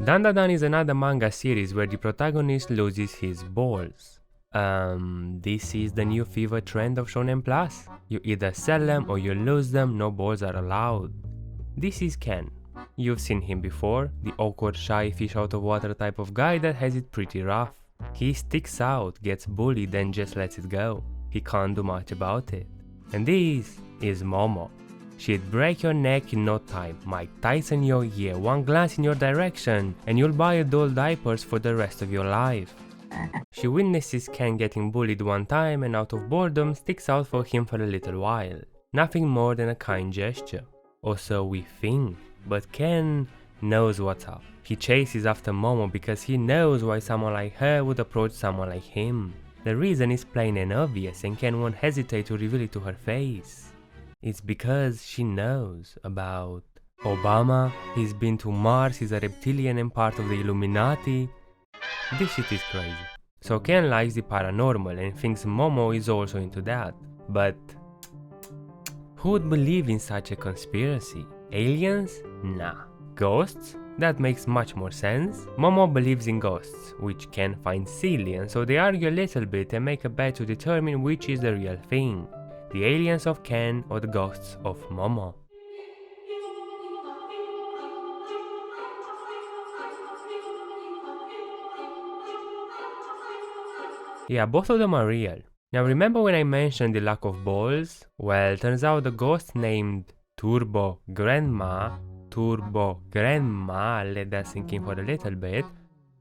Dandadan is another manga series where the protagonist loses his balls. This is the new fever trend of Shonen Plus. You either sell them or you lose them, no balls are allowed. This is Ken. You've seen him before, the awkward, shy, fish out of water type of guy that has it pretty rough. He sticks out, gets bullied and just lets it go. He can't do much about it. And this is Momo. She'd break your neck in no time, Mike Tyson your ear, one glance in your direction, and you'll buy adult diapers for the rest of your life. She witnesses Ken getting bullied one time and out of boredom sticks out for him for a little while. Nothing more than a kind gesture. Or so we think, but Ken knows what's up. He chases after Momo because he knows why someone like her would approach someone like him. The reason is plain and obvious and Ken won't hesitate to reveal it to her face. It's because she knows about Obama, he's been to Mars, he's a reptilian and part of the Illuminati. This shit is crazy. So Ken likes the paranormal and thinks Momo is also into that. But who would believe in such a conspiracy? Aliens? Nah. Ghosts? That makes much more sense. Momo believes in ghosts, which Ken finds silly, and so they argue a little bit and make a bet to determine which is the real thing. The aliens of Ken or the ghosts of Momo. Yeah, both of them are real. Now remember when I mentioned the lack of balls? Well, turns out the ghost named Turbo Grandma, let that sink in for a little bit,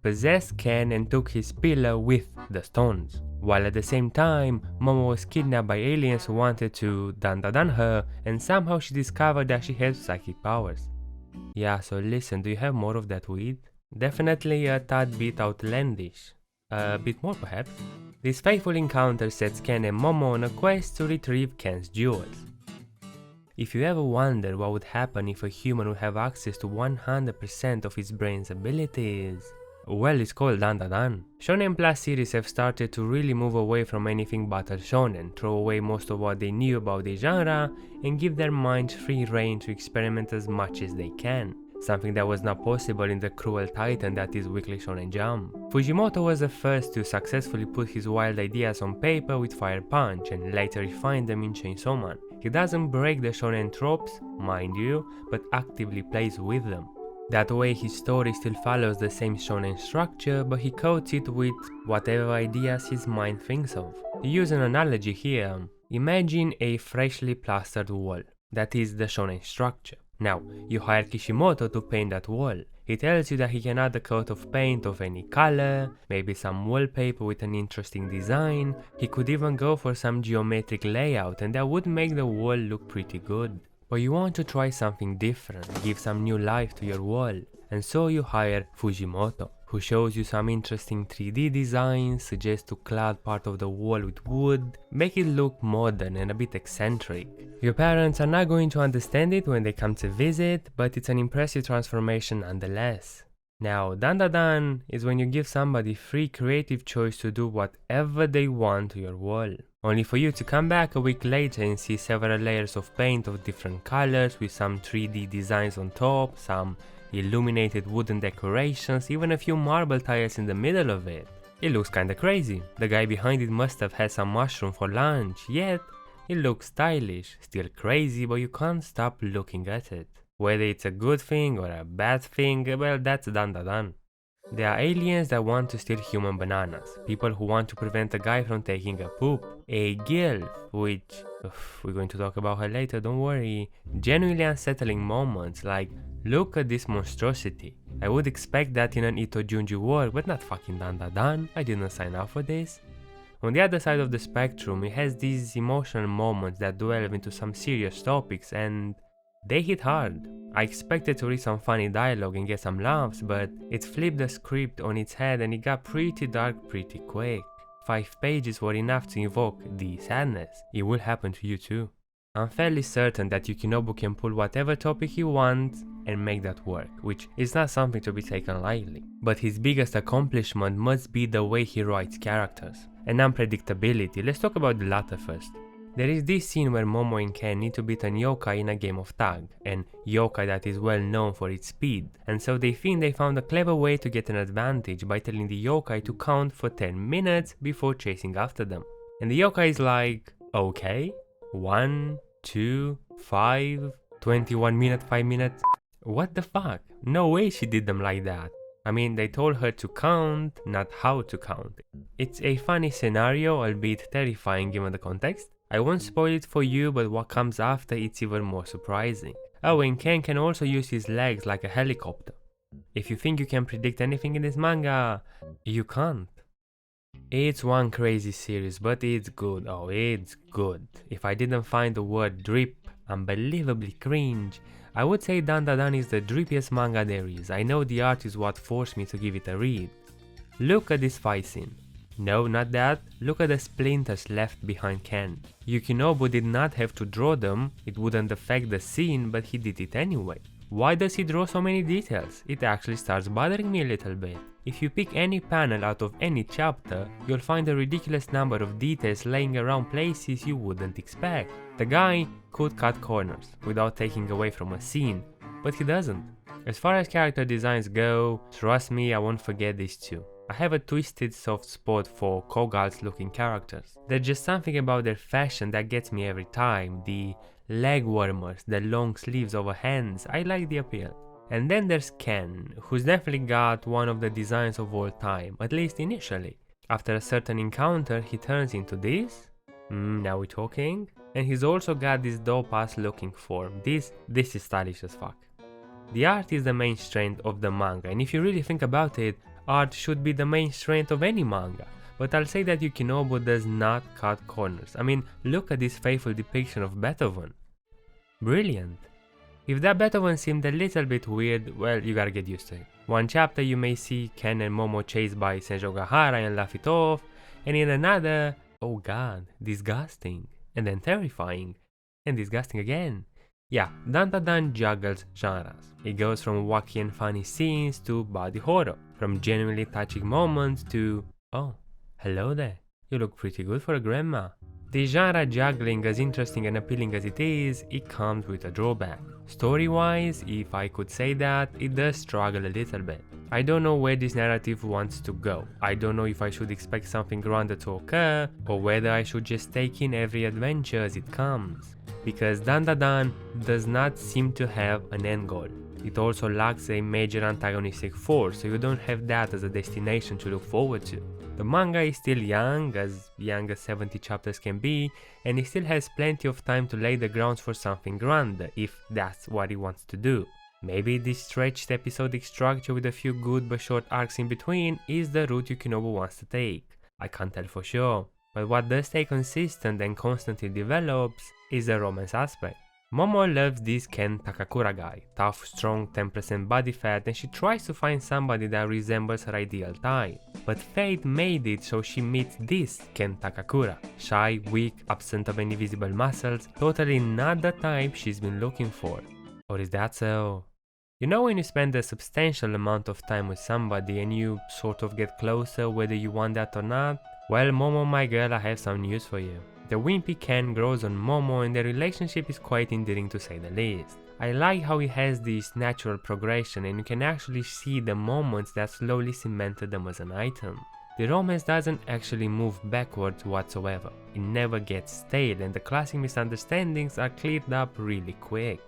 possessed Ken and took his pillow with the stones. While at the same time, Momo was kidnapped by aliens who wanted to Dandadan her, and somehow she discovered that she has psychic powers. Yeah, so listen, do you have more of that weed? Definitely a tad bit outlandish. A bit more perhaps. This fateful encounter sets Ken and Momo on a quest to retrieve Ken's jewels. If you ever wonder what would happen if a human would have access to 100% of his brain's abilities, well, it's called Dandadan. Shonen Plus series have started to really move away from anything battle shonen, throw away most of what they knew about the genre, and give their minds free rein to experiment as much as they can. Something that was not possible in the cruel titan that is Weekly Shonen Jump. Fujimoto was the first to successfully put his wild ideas on paper with Fire Punch and later refine them in Chainsaw Man. He doesn't break the shonen tropes, mind you, but actively plays with them. That way his story still follows the same shonen structure, but he coats it with whatever ideas his mind thinks of. To use an analogy here, imagine a freshly plastered wall. That is the shonen structure. Now, you hire Kishimoto to paint that wall. He tells you that he can add a coat of paint of any color, maybe some wallpaper with an interesting design. He could even go for some geometric layout and that would make the wall look pretty good. But you want to try something different, give some new life to your wall. And so you hire Fujimoto, who shows you some interesting 3D designs, suggests to clad part of the wall with wood, make it look modern and a bit eccentric. Your parents are not going to understand it when they come to visit, but it's an impressive transformation nonetheless. Now, Dandadan is when you give somebody free creative choice to do whatever they want to your wall. Only for you to come back a week later and see several layers of paint of different colors with some 3D designs on top, some illuminated wooden decorations, even a few marble tiles in the middle of it. It looks kinda crazy. The guy behind it must have had some mushroom for lunch, yet it looks stylish, still crazy, but you can't stop looking at it. Whether it's a good thing or a bad thing, well, that's Dandadan. There are aliens that want to steal human bananas, people who want to prevent a guy from taking a poop, a gilf, which, we're going to talk about her later, don't worry, genuinely unsettling moments like, look at this monstrosity. I would expect that in an Ito Junji work, but not fucking Dandadan, I didn't sign up for this. On the other side of the spectrum, it has these emotional moments that delve into some serious topics and they hit hard. I expected to read some funny dialogue and get some laughs, but it flipped the script on its head and it got pretty dark pretty quick. 5 pages were enough to invoke the sadness. It will happen to you too. I'm fairly certain that Yukinobu can pull whatever topic he wants and make that work, which is not something to be taken lightly. But his biggest accomplishment must be the way he writes characters and unpredictability. Let's talk about the latter first. There is this scene where Momo and Ken need to beat an yokai in a game of tag, an yokai that is well known for its speed, and so they think they found a clever way to get an advantage by telling the yokai to count for 10 minutes before chasing after them. And the yokai is like, okay, 1, 2, 5, 21 minutes, 5 minutes. What the fuck? No way she did them like that. I mean, they told her to count, not how to count. It's a funny scenario, albeit terrifying given the context. I won't spoil it for you, but what comes after it's even more surprising. Oh, and Ken can also use his legs like a helicopter. If you think you can predict anything in this manga, you can't. It's one crazy series, but it's good. Oh, it's good. If I didn't find the word drip unbelievably cringe, I would say Dandadan is the drippiest manga there is. I know the art is what forced me to give it a read. Look at this fight scene. No, not that. Look at the splinters left behind Ken. Yukinobu did not have to draw them, it wouldn't affect the scene, but he did it anyway. Why does he draw so many details? It actually starts bothering me a little bit. If you pick any panel out of any chapter, you'll find a ridiculous number of details laying around places you wouldn't expect. The guy could cut corners without taking away from a scene, but he doesn't. As far as character designs go, trust me, I won't forget these two. I have a twisted soft spot for Kogal's looking characters. There's just something about their fashion that gets me every time. The leg warmers, the long sleeves over hands, I like the appeal. And then there's Ken, who's definitely got one of the designs of all time, at least initially. After a certain encounter, he turns into this? Now we're talking? And he's also got this dope-ass looking form. This is stylish as fuck. The art is the main strength of the manga, and if you really think about it, art should be the main strength of any manga. But I'll say that Yukinobu does not cut corners. I mean, look at this faithful depiction of Beethoven. Brilliant. If that Beethoven seemed a little bit weird, well, you gotta get used to it. One chapter you may see Ken and Momo chased by Senjogahara and laugh it off, and in another, oh god, disgusting, and then terrifying, and disgusting again. Yeah, Dandadan juggles genres. It goes from wacky and funny scenes to body horror, from genuinely touching moments to, oh, hello there, you look pretty good for a grandma. The genre juggling, as interesting and appealing as it is, it comes with a drawback. Story-wise, if I could say that, it does struggle a little bit. I don't know where this narrative wants to go. I don't know if I should expect something grander to occur, or whether I should just take in every adventure as it comes. Because Dandadan does not seem to have an end goal. It also lacks a major antagonistic force, so you don't have that as a destination to look forward to. The manga is still young as 70 chapters can be, and it still has plenty of time to lay the grounds for something grander, if that's what it wants to do. Maybe this stretched episodic structure with a few good but short arcs in between is the route Yukinobu wants to take. I can't tell for sure, but what does stay consistent and constantly develops is the romance aspect. Momo loves this Ken Takakura guy, tough, strong, 10% body fat, and she tries to find somebody that resembles her ideal type. But fate made it so she meets this Ken Takakura, shy, weak, absent of any visible muscles, totally not the type she's been looking for. Or is that so? You know when you spend a substantial amount of time with somebody and you sort of get closer whether you want that or not? Well, Momo, my girl, I have some news for you. The wimpy Ken grows on Momo and their relationship is quite endearing to say the least. I like how it has this natural progression and you can actually see the moments that slowly cemented them as an item. The romance doesn't actually move backwards whatsoever. It never gets stale and the classic misunderstandings are cleared up really quick.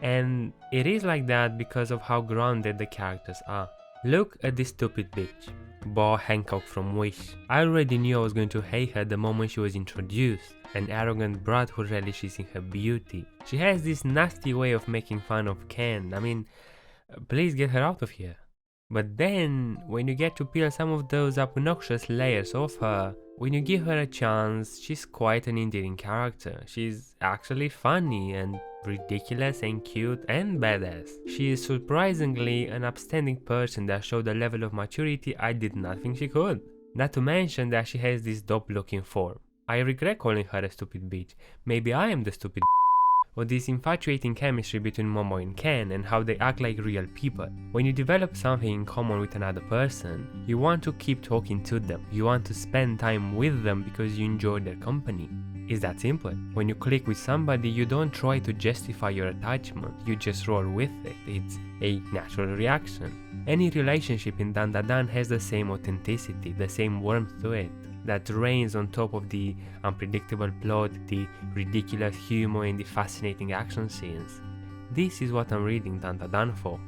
And it is like that because of how grounded the characters are. Look at this stupid bitch, Bo Hancock from Wish. I already knew I was going to hate her the moment she was introduced, an arrogant brat who relishes in her beauty. She has this nasty way of making fun of Ken. I mean, please get her out of here. But then, when you get to peel some of those obnoxious layers off her, when you give her a chance, she's quite an endearing character. She's actually funny and ridiculous and cute and badass. She is surprisingly an upstanding person that showed a level of maturity I did not think she could. Not to mention that she has this dope looking form. I regret calling her a stupid bitch. Maybe I am the stupid or this infatuating chemistry between Momo and Ken and how they act like real people. When you develop something in common with another person, you want to keep talking to them, you want to spend time with them because you enjoy their company. It's that simple. When you click with somebody, you don't try to justify your attachment, you just roll with it. It's a natural reaction. Any relationship in Dandadan has the same authenticity, the same warmth to it, that reigns on top of the unpredictable plot, the ridiculous humor, and the fascinating action scenes. This is what I'm reading Dandadan for.